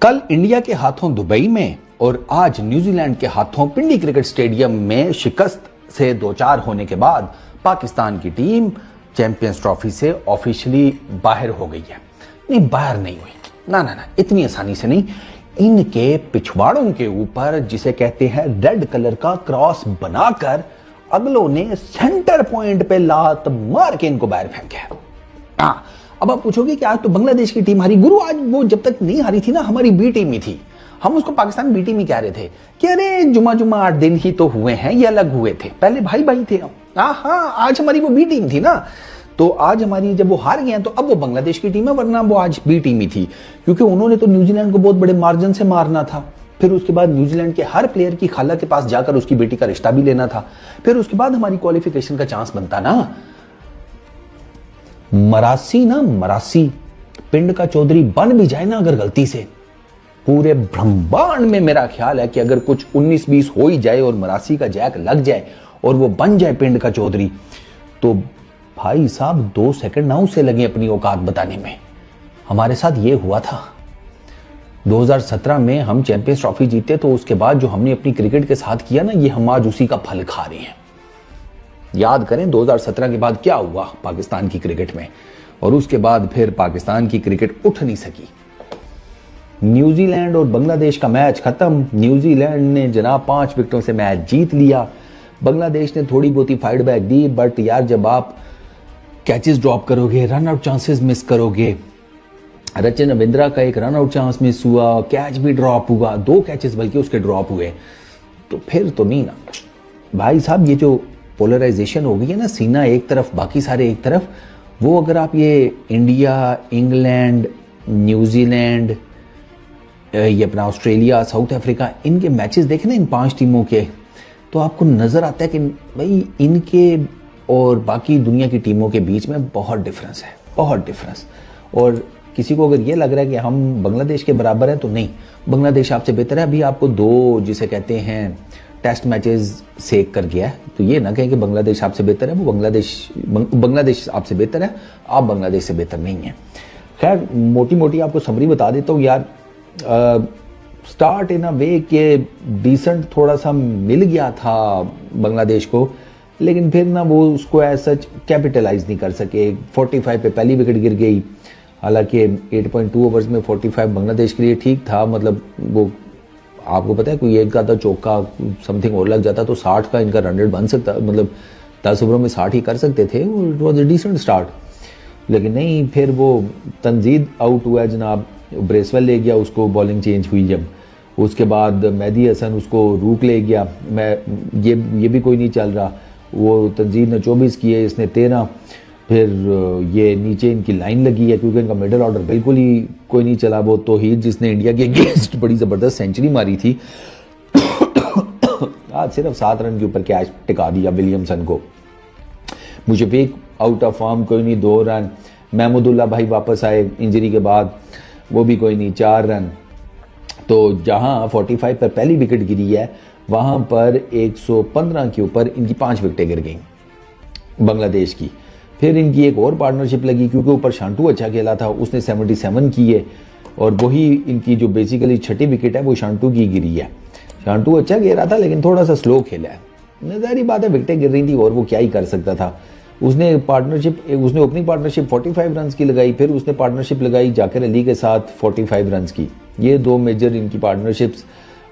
कल इंडिया के हाथों दुबई में और आज न्यूजीलैंड के हाथों पिंडी क्रिकेट स्टेडियम में शिकस्त से दो चार होने के बाद पाकिस्तान की टीम चैंपियंस ट्रॉफी से ऑफिशियली बाहर हो गई है। नहीं, बाहर नहीं हुई, ना, इतनी आसानी से नहीं। इनके पिछवाड़ों के ऊपर जिसे कहते हैं रेड कलर का क्रॉस बनाकर अगलों ने सेंटर पॉइंट पे लात मार के इनको बाहर फेंका। अब आप पूछोगे कि आज तो बांग्लादेश की टीम हारी। गुरु, आज वो जब तक नहीं हारी थी ना, हमारी बी टीम ही थी। हम उसको पाकिस्तान बी टीम ही कह रहे थे कि अरे जुमा 8 दिन ही तो हुए हैं, ये अलग हुए थे, पहले भाई भाई थे हम। हाँ, आज हमारी वो बी टीम थी ना, तो आज हमारी जब वो हार गए तो अब वो बांग्लादेश की टीम है, वरना वो आज बी टीम ही थी, क्योंकि उन्होंने तो न्यूजीलैंड को बहुत बड़े मार्जिन से मारना था। फिर उसके बाद न्यूजीलैंड के हर प्लेयर की खाला के पास जाकर उसकी बेटी का रिश्ता भी लेना था। फिर उसके बाद हमारी क्वालिफिकेशन का चांस बनता ना। मरासी पिंड का चौधरी बन भी जाए ना अगर गलती से, पूरे ब्रह्मांड में मेरा ख्याल है कि अगर कुछ 19-20 हो ही जाए और मरासी का जैक लग जाए और वो बन जाए पिंड का चौधरी, तो भाई साहब 2 सेकंड ना उसे लगे अपनी औकात बताने में। हमारे साथ ये हुआ था 2017 में, हम चैंपियंस ट्रॉफी जीते तो उसके बाद जो हमने अपनी क्रिकेट के साथ किया ना, ये हम आज उसी का फल खा रहे हैं। याद करें 2017 के बाद क्या हुआ पाकिस्तान की क्रिकेट में, और उसके बाद फिर पाकिस्तान की क्रिकेट उठ नहीं सकी। न्यूजीलैंड और बांग्लादेश का मैच खत्म। न्यूजीलैंड ने जनाब 5 विकेटों से मैच जीत लिया। बांग्लादेश ने थोड़ी बहुत ही फाइट बैक दी, बट यार जब आप कैचेस ड्रॉप करोगे, रन आउट चांसेस मिस करोगे, रचिन रविंद्रा का एक रन आउट चांस मिस हुआ, कैच भी ड्रॉप हुआ, 2 कैचेस बल्कि उसके ड्रॉप हुए, तो फिर तो नहीं ना भाई साहब। ये जो पोलराइजेशन हो गई है ना, सीना एक तरफ बाकी सारे एक तरफ, वो अगर आप ये इंडिया, इंग्लैंड, न्यूजीलैंड, ये अपना ऑस्ट्रेलिया, साउथ अफ्रीका, इनके मैचेस देखें ना इन 5 टीमों के, तो आपको नजर आता है कि भाई इनके और बाकी दुनिया की टीमों के बीच में बहुत डिफरेंस है, बहुत डिफरेंस। और किसी को अगर ये लग रहा है कि हम बांग्लादेश के बराबर हैं, तो नहीं, बांग्लादेश आपसे बेहतर है। अभी आपको 2 जिसे कहते हैं टेस्ट मैचेस सेक कर गया है, तो ये ना कहें कि बांग्लादेश आपसे बेहतर है। वो बांग्लादेश आपसे बेहतर है, आप बांग्लादेश से बेहतर नहीं है। खैर, मोटी मोटी आपको समरी बता देता हूँ यार। स्टार्ट इन अ वे के डिसेंट थोड़ा सा मिल गया था बांग्लादेश को, लेकिन फिर ना वो उसको एज सच कैपिटलाइज नहीं कर सके। 45 पे पहली विकेट गिर गई, हालांकि 8.2 ओवर्स में 45 बांग्लादेश के लिए ठीक था। मतलब वो आपको पता है, कोई एक का चौका समथिंग और लग जाता तो 60 का इनका रन रेट बन सकता, मतलब 10 ओवरों में 60 ही कर सकते थे। It was a decent start, लेकिन नहीं, फिर वो तंजीद आउट हुआ जनाब, ब्रेसवेल ले गया उसको, बॉलिंग चेंज हुई जब, उसके बाद मेहदी हसन उसको रूक ले गया। ये भी कोई नहीं चल रहा। वो तंजीद ने 24 किए, इसने 13। फिर ये नीचे इनकी लाइन लगी है, क्योंकि इनका मिडल ऑर्डर बिल्कुल ही कोई नहीं चला। वो तौहीद जिसने इंडिया के अगेंस्ट बड़ी ज़बरदस्त सेंचुरी मारी थी, आज सिर्फ 7 रन के ऊपर कैच टिका दिया विलियमसन को। मुशफिक आउट ऑफ फॉर्म, कोई नहीं, 2 रन। महमूदुल्लाह भाई वापस आए इंजरी के बाद, वो भी कोई नहीं, 4 रन। तो जहां 45 पर पहली विकेट गिरी है, वहां पर 115 के ऊपर इनकी 5 विकेटें गिर गई बांग्लादेश की। फिर इनकी एक और पार्टनरशिप लगी, क्योंकि ऊपर शांटू अच्छा खेला था, उसने 77 किए, और वही इनकी जो बेसिकली 6ठी विकेट है वो शांटू की गिरी है। शांटू अच्छा खेला था, लेकिन थोड़ा सा स्लो खेला है। जाहिर बात है, विकेटें गिर रही थी और वो क्या ही कर सकता था। उसने ओपनिंग पार्टनरशिप 45 रन की लगाई, फिर उसने पार्टनरशिप लगाई जाकिर अली के साथ 45 रन की। ये 2 मेजर इनकी पार्टनरशिप्स।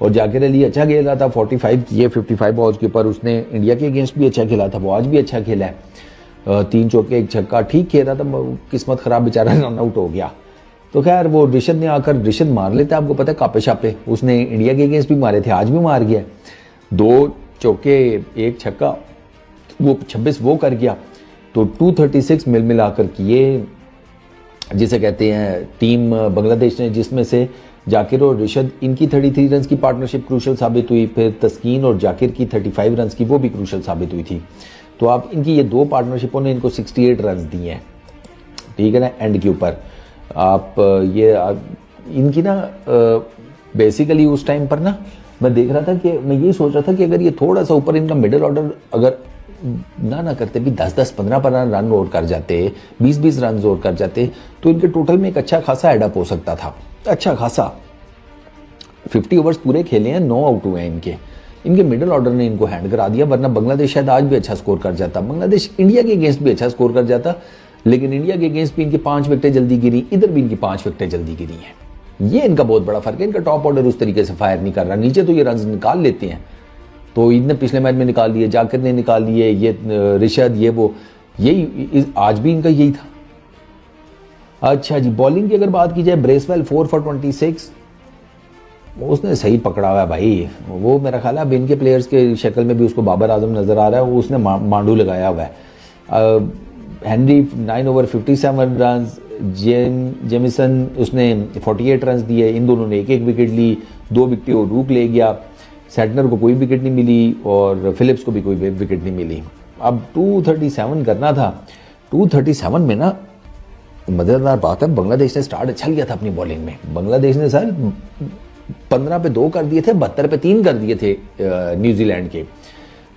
और जाकिर अली अच्छा खेला था, 45 किए 55 बॉल्स के ऊपर। उसने इंडिया के अगेंस्ट भी अच्छा खेला था, वो आज भी अच्छा खेला है। 3 चौके 1 छक्का, ठीक खेला था, किस्मत खराब, बेचारा रन आउट हो गया। तो खैर वो रिशद ने आकर, रिशद मार लेता है, आपको पता है, कापे शापे उसने इंडिया के अगेंस्ट भी मारे थे, आज भी मार गया। 2 चौके 1 छक्का, वो 26 वो कर गया। तो 236 मिलाकर किए, जिसे कहते हैं टीम बांग्लादेश ने, जिसमें से जाकिर और रिशद, इनकी 33 रन की पार्टनरशिप क्रूशल साबित हुई। फिर तस्कीन और जाकिर की 35 रन की, वो भी क्रूशल साबित हुई थी। तो आप इनकी ये 2 पार्टनरशिपों ने इनको 68 रन दिए हैं, ठीक है ना, एंड के ऊपर। आप इनकी ना बेसिकली उस टाइम पर ना मैं देख रहा था कि मैं ये सोच रहा था कि अगर ये थोड़ा सा ऊपर इनका मिडिल ऑर्डर अगर ना करते भी 10-10, 15 रन और कर जाते, 20-20 रन और कर जाते, तो इनके टोटल में एक अच्छा खासा एडअप हो सकता था, अच्छा खासा। 50 ओवर्स पूरे खेले हैं, 9 आउट हुए हैं इनके मिडिल ऑर्डर ने इनको हैंड करा दिया, वरना बांग्लादेश शायद आज भी अच्छा स्कोर कर जाता। बांग्लादेश इंडिया के अगेंस्ट भी अच्छा स्कोर कर जाता, लेकिन इंडिया के अगेंस्ट भी इनकी 5 विकेटें जल्दी गिरी, इधर भी इनकी 5 विकेटें जल्दी गिरी हैं। ये इनका बहुत बड़ा फर्क है। इनका टॉप ऑर्डर उस तरीके से फायर नहीं कर रहा, नीचे तो ये रन निकाल लेते हैं, तो इनने पिछले मैच में निकाल लिए, जाकिर ने निकाल लिए, ये रिशद, ये वो, यही आज भी इनका यही था। अच्छा जी, बॉलिंग की अगर बात की जाए, ब्रेसवेल 4 for 26, उसने सही पकड़ा हुआ है भाई। वो मेरा ख्याल है अब इनके प्लेयर्स के शक्ल में भी उसको बाबर आजम नजर आ रहा है, वो उसने मांडू लगाया हुआ है। हेनरी 9 over 57 रन, जेमिसन उसने 48 रन दिए, इन दोनों ने एक एक विकेट ली, 2 विकेट और रूक ले गया, सेटनर को कोई विकेट नहीं मिली और फिलिप्स को भी कोई विकेट नहीं मिली। अब 237 करना था, 237 में ना मजेदार बात है, बांग्लादेश ने स्टार्ट अच्छा लिया था अपनी बॉलिंग में। बांग्लादेश ने सर 15 पे 2 कर दिए थे, 72 पे 3 कर दिए थे न्यूजीलैंड के।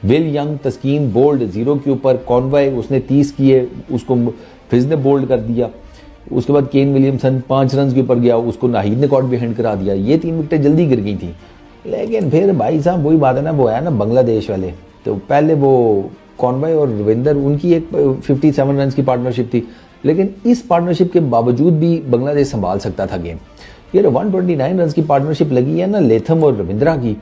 विल यंग, तस्कीन बोल्ड 0 के ऊपर, कॉनवॉय उसने 30 किए, उसको फिज ने बोल्ड कर दिया। उसके बाद केन विलियमसन 5 रन के ऊपर गया, उसको नाहिद ने कॉट भी हैंड करा दिया। ये 3 विकेटें जल्दी गिर गई थी, लेकिन फिर भाई साहब वही बात है ना, वो है ना बांग्लादेश वाले, तो पहले वो कॉनवॉय और रविंदर, उनकी एक 57 रन की पार्टनरशिप थी, लेकिन इस पार्टनरशिप के बावजूद भी बांग्लादेश संभाल सकता था गेम। ये 129 रन की पार्टनरशिप लगी है ना लेथम और रविंद्रा की,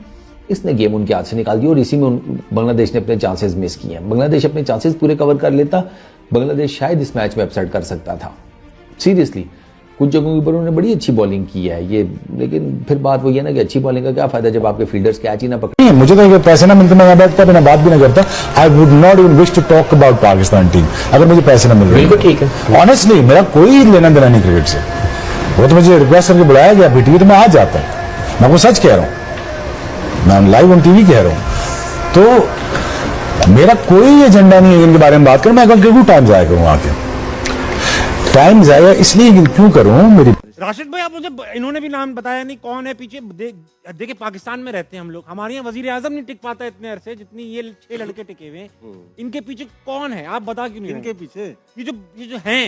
इसने गेम उनके हाथ से निकाल दिया और इसी में बांग्लादेश ने अपने चांसेस मिस किए हैं। बांग्लादेश अपने चांसेस पूरे कवर कर लेता, बांग्लादेश शायद इस मैच में अपसेट कर सकता था। सीरियसली कुछ जगहों के ऊपर उन्होंने बड़ी अच्छी बॉलिंग की है ये, लेकिन फिर बात वही है ना कि अच्छी बॉलिंग का क्या फायदा जब आपके फील्डर्स कैच ही ना पकड़े। मुझे तो पैसे ना मिलते मैं बैठता बिना बात भी ना करता। I would not even wish to talk about Pakistan team अगर मुझे पैसे ना मिल रहे। बिल्कुल ठीक है, ऑनेस्टली मेरा कोई लेना देना नहीं क्रिकेट से। वो तो मुझे रिक्वेस्ट करके बुलाया गया पीटीवी, तो मैं आ जाता हूँ, मैं आपको सच कह रहा हूँ, मैं लाइव ऑन टीवी कह रहा हूँ। तो मेरा कोई एजेंडा नहीं है इनके बारे में बात करूं। मैं क्यों टाइम जाया करूँ आके, टाइम जाया इसलिए क्यों करूं। मेरी राशिद भाई, आप मुझे, इन्होंने भी नाम बताया नहीं कौन है पीछे। देखिए पाकिस्तान में रहते हैं हम लोग, हमारे यहाँ वजीर आजम नहीं टिक पाता इतने अरसे जितनी ये 6 लड़के टिके हुए हैं। इनके पीछे कौन है आप बता क्यों नहीं? इनके पीछे ये जो हैं,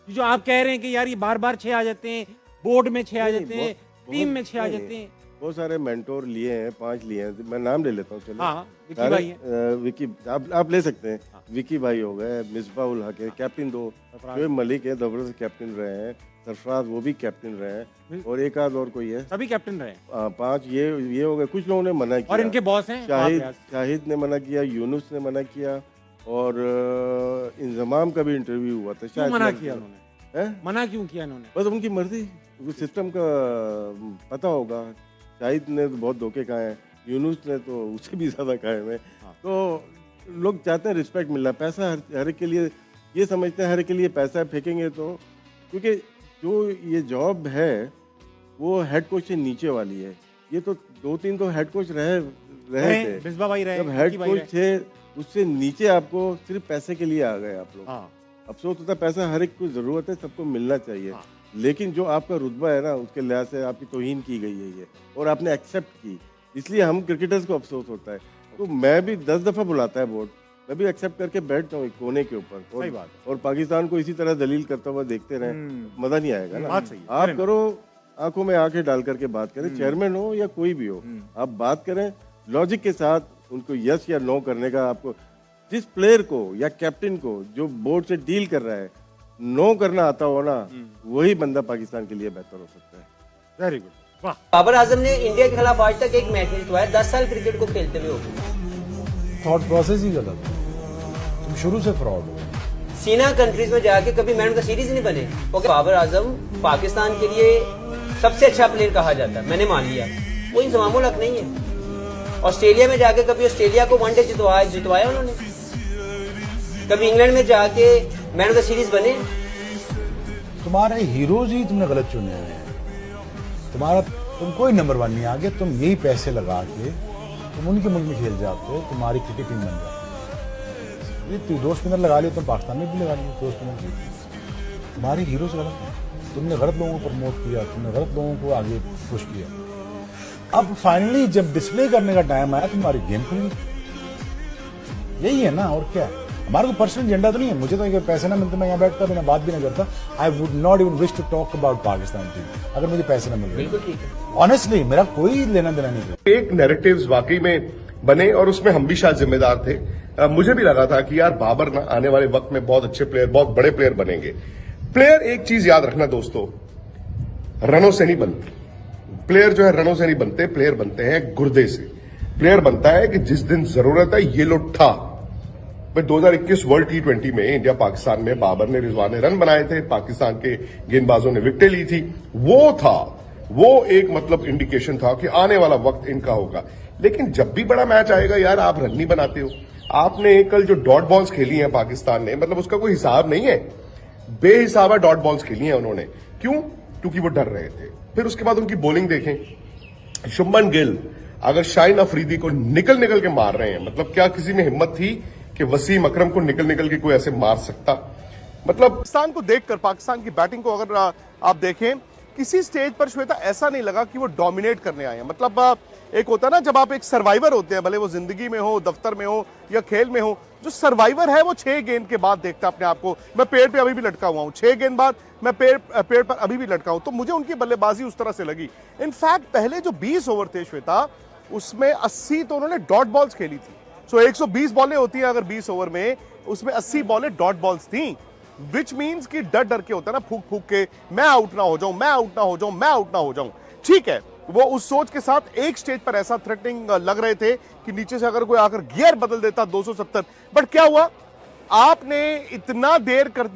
ये जो आप कह रहे हैं कि यार ये बार बार 6 आ जाते हैं, बोर्ड में 6 आ जाते हैं, टीम में 6 आ जाते हैं। बहुत सारे मेंटोर लिए हैं, 5 लिए हैं, मैं नाम ले लेता हूँ। चलो हाँ, विकी भाई है, विकी आप ले सकते हैं। विकी भाई हो गए, मिसबा उल हक है, कैप्टन 2 शोएब मलिक है, जबरदस्त कैप्टन रहे हैं, सरफराज वो भी कैप्टन रहे हैं, और एक आध और कोई है, सभी कैप्टन रहे हैं। 5 ये हो गए। कुछ लोगों ने मना किया और इनके बॉस हैं शाहिद ने मना किया, यूनुस ने मना किया, और इंजमाम का भी इंटरव्यू हुआ था। शायद मना किया उन्होंने, मना क्यों किया इन्होंने? बस उनकी मर्जी, सिस्टम का पता होगा। शाहिद ने तो बहुत धोखे खाए हैं, यूनुस ने तो उससे भी ज्यादा खाए हैं। तो लोग चाहते हैं रिस्पेक्ट मिलना, पैसा हर एक के लिए, ये समझते हैं हर एक के लिए पैसा फेंकेंगे तो, क्योंकि जो ये जॉब है वो हेड कोच से नीचे वाली है। ये तो 2-3 तो हेड कोच रहे थे, बिस्बा भाई रहे, जब हेड कोच थे उससे नीचे आपको सिर्फ पैसे के लिए आ गए आप लोग। अफसोस होता है, पैसा हर एक को जरूरत है, सबको मिलना चाहिए, लेकिन जो आपका रुतबा है ना उसके लिहाज से आपकी तौहीन की गई है ये, और आपने एक्सेप्ट की, इसलिए हम क्रिकेटर्स को अफसोस होता है। तो मैं भी 10 दफ़ा बुलाता है बोर्ड, मैं भी एक्सेप्ट करके बैठता हूँ एक कोने के ऊपर, और पाकिस्तान को इसी तरह दलील करता हुआ देखते रहे, मजा नहीं आएगा ना। आप करो, आंखों में आंखें डाल करके बात करें, चेयरमैन हो या कोई भी हो, आप बात करें लॉजिक के साथ, उनको यस या नो करने का। आपको जिस प्लेयर को या कैप्टन को जो बोर्ड से डील कर रहा है नो करना आता हो ना, वही बंदा पाकिस्तान के लिए बेहतर हो सकता है। वेरी गुड, वाह। बाबर आजम ने इंडिया के खिलाफ आज तक एक मैच नहीं जितवाया, 10 साल क्रिकेट को खेलते हुए हो गए। थॉट प्रोसेस ही गलत है, तुम शुरू से फ्रॉड हो। सीना कंट्रीज में जाके कभी मैन ऑफ द सीरीज नहीं बने। ओके, बाबर आजम पाकिस्तान के लिए सबसे अच्छा प्लेयर कहा जाता है, मैंने मान लिया, वो इंजमामुल हक नहीं है। ऑस्ट्रेलिया में जाके कभी ऑस्ट्रेलिया को वनडे जितवाया उन्होंने? कभी इंग्लैंड में जाके मैन ऑफ द सीरीज बने? तुम्हारे हीरोज ही तुमने गलत चुने हुए हैं। तुम कोई नंबर 1 नहीं, आगे तुम यही पैसे लगा के तुम उनके मुल्क में खेल जाते हो, तुम्हारी क्रिकेट टीम बन जाती है। ये 2 स्पिनर लगा लियो, तुम पाकिस्तान में भी लगा लियो 2 स्पिनर। तुम्हारे हीरोज गलत हैं, तुमने गलत लोगों को प्रमोट किया, तुमने गलत लोगों को आगे पुश किया। अब फाइनली जब डिस्प्ले करने का टाइम आया, तुम्हारी गेम खुली, यही है ना, और क्या है। हमारा कोई पर्सनल एजेंडा तो नहीं है। मुझे तो ये पैसे ना मिलते मैं यहाँ बैठता बिना बात भी ना करता। I would not even wish to talk about Pakistan team अगर मुझे पैसे ना मिल रहे। बिल्कुल ठीक है। ऑनेस्टली मेरा कोई लेना देना नहीं है। एक नैरेटिव्स वाकई में बने और उसमें हम भी शायद जिम्मेदार थे। मुझे भी लगा था कि यार बाबर ना आने वाले वक्त में बहुत अच्छे प्लेयर, बहुत बड़े प्लेयर बनेंगे। प्लेयर एक चीज याद रखना दोस्तों, रनों से नहीं बनते प्लेयर, जो है रनों से नहीं बनते, प्लेयर बनते हैं गुर्दे से। प्लेयर बनता है कि जिस दिन जरूरत है ये लो ठा। भाई 2021 वर्ल्ड T20 में इंडिया पाकिस्तान में बाबर ने, रिजवान ने रन बनाए थे, पाकिस्तान के गेंदबाजों ने विकेटें ली थी। वो एक मतलब इंडिकेशन था कि आने वाला वक्त इनका होगा। लेकिन जब भी बड़ा मैच आएगा यार आप रन नहीं बनाते हो। आपने कल जो डॉट बॉल्स खेली हैं पाकिस्तान ने, मतलब उसका कोई हिसाब नहीं है, बेहिसाबा डॉट बॉल्स खेली हैं उन्होंने। क्यों? क्योंकि वो डर रहे थे। फिर उसके बाद उनकी बॉलिंग देखें, शुभमन गिल अगर शाहिन अफरीदी को निकल के मार रहे हैं, मतलब क्या किसी में हिम्मत थी कि वसीम अकरम को निकल के कोई ऐसे मार सकता? मतलब पाकिस्तान को देखकर, पाकिस्तान की बैटिंग को अगर आप देखें, किसी स्टेज पर श्वेता ऐसा नहीं लगा कि वो डोमिनेट करने आए हैं। मतलब एक होता है ना जब आप एक सर्वाइवर होते हैं, भले वो जिंदगी में हो, दफ्तर में हो या खेल में हो, जो सर्वाइवर है वो 6 गेंद के बाद देखता है अपने आप को। मैं पेड़ पे अभी भी लटका हुआ हूं, 6 गेंद बाद मैं पेड़ पर अभी भी लटका हूं। तो मुझे उनकी बल्लेबाजी उस तरह से लगी। इनफैक्ट पहले जो 20 ओवर थे श्वेता, उसमें 80 तो उन्होंने डॉट बॉल्स खेली थी। सो 120 बॉलें होती हैं अगर 20 ओवर में, उसमें 80 बॉलें डॉट बॉल्स थी। विच मीन्स कि डर डर के होता है ना, फूक फूक के मैं आउट ना हो जाऊं, मैं आउट ना हो जाऊं, मैं आउट ना हो जाऊं। ठीक है, वो उस सोच के साथ एक स्टेज पर ऐसा थ्रेटनिंग लग रहे थे कि नीचे से अगर कोई आकर गियर बदल देता 270। बट क्या हुआ, आपने इतना देर कर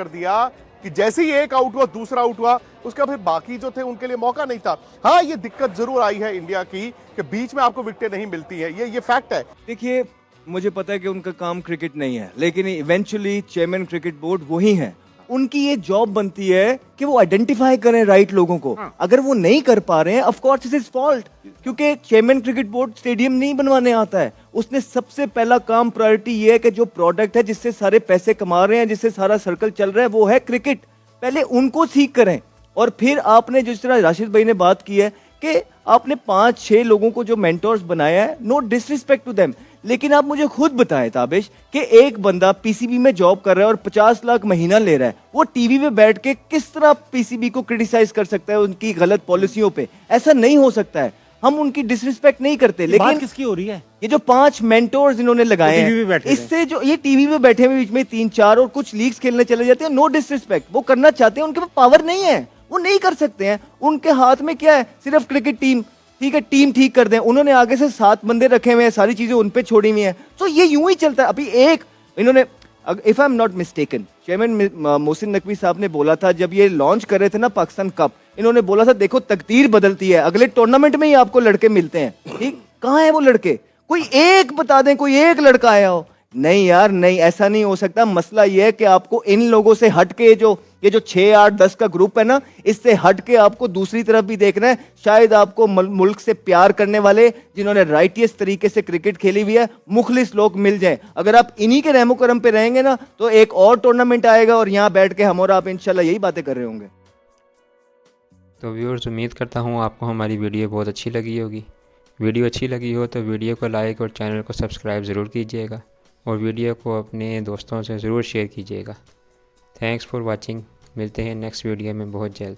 दिया कि जैसे ही एक आउट हुआ दूसरा आउट हुआ, उसका फिर बाकी जो थे उनके लिए मौका नहीं था। हाँ, ये दिक्कत जरूर आई है इंडिया की कि बीच में आपको विकेटें नहीं मिलती है, ये फैक्ट है। देखिए, मुझे पता है कि उनका काम क्रिकेट नहीं है, लेकिन इवेंचुअली चेयरमैन क्रिकेट बोर्ड वही है। उनकी ये जॉब बनती है कि वो आइडेंटिफाई करें राइट लोगों को। अगर वो नहीं कर पा रहे हैं, of course it is fault, क्योंकि चेयरमैन क्रिकेट बोर्ड स्टेडियम नहीं बनवाने आता है। उसने सबसे पहला काम, प्रायोरिटी ये है कि जो प्रोडक्ट है जिससे सारे पैसे कमा रहे हैं, जिससे सारा सर्कल चल रहा है, वो है क्रिकेट। पहले उनको सीख करें। और फिर आपने जिस तरह राशिद भाई ने बात की है कि आपने 5-6 लोगों को जो मेंटोर्स बनाया है, नो डिसरिस्पेक्ट टू देम, लेकिन आप मुझे खुद बताएं ताबिश कि एक बंदा पीसीबी में जॉब कर रहा है और 50 लाख महीना ले रहा है, वो टीवी पे बैठ के किस तरह पीसीबी को क्रिटिसाइज कर सकता है उनकी गलत पॉलिसियों पे? ऐसा नहीं हो सकता है। हम उनकी डिसरिस्पेक्ट नहीं करते, लेकिन बात किसकी हो रही है? ये जो 5 मेंटोर्स इन्होंने लगाए हैं, इससे जो ये टीवी पे बैठे हुए बीच में 3-4 और कुछ लीग्स खेलने चले जाते हैं, नो डिसरिस्पेक्ट, वो करना चाहते हैं, उनके पास पावर नहीं है, वो नहीं कर सकते हैं। उनके हाथ में क्या है? सिर्फ क्रिकेट टीम। ठीक है, टीम ठीक कर दें, उन्होंने आगे से 7 बंदे रखे हुए हैं, सारी चीजें उन पे छोड़ी हुई हैं। तो ये यूं ही चलता है। अभी एक इन्होंने, if I am not mistaken, chairman Mohsin Naqvi साहब ने बोला था जब ये लॉन्च कर रहे थे ना पाकिस्तान कप, इन्होंने बोला था देखो तकदीर बदलती है, अगले टूर्नामेंट में ही आपको लड़के मिलते हैं। ठीक, कहाँ है वो लड़के? कोई एक बता दें, कोई एक लड़का आया हो। नहीं यार, नहीं, ऐसा नहीं हो सकता। मसला ये है कि आपको इन लोगों से हट के ये जो 6, 8, 10 का ग्रुप है ना, इससे हट के आपको दूसरी तरफ भी देखना है। शायद आपको मुल्क से प्यार करने वाले, जिन्होंने राइटियस तरीके से क्रिकेट खेली हुई है, मुखलिस लोग मिल जाएं। अगर आप इन्हीं के रहमो करम पे रहेंगे ना, तो एक और टूर्नामेंट आएगा और यहाँ बैठ के हम और आप इंशाल्लाह यही बातें कर रहे होंगे। तो व्यूअर्स, उम्मीद करता हूँ आपको हमारी वीडियो बहुत अच्छी लगी होगी। वीडियो अच्छी लगी हो तो वीडियो को लाइक और चैनल को सब्सक्राइब ज़रूर कीजिएगा और वीडियो को अपने दोस्तों से ज़रूर शेयर कीजिएगा। Thanks for watching. मिलते हैं नेक्स्ट वीडियो में बहुत जल्द।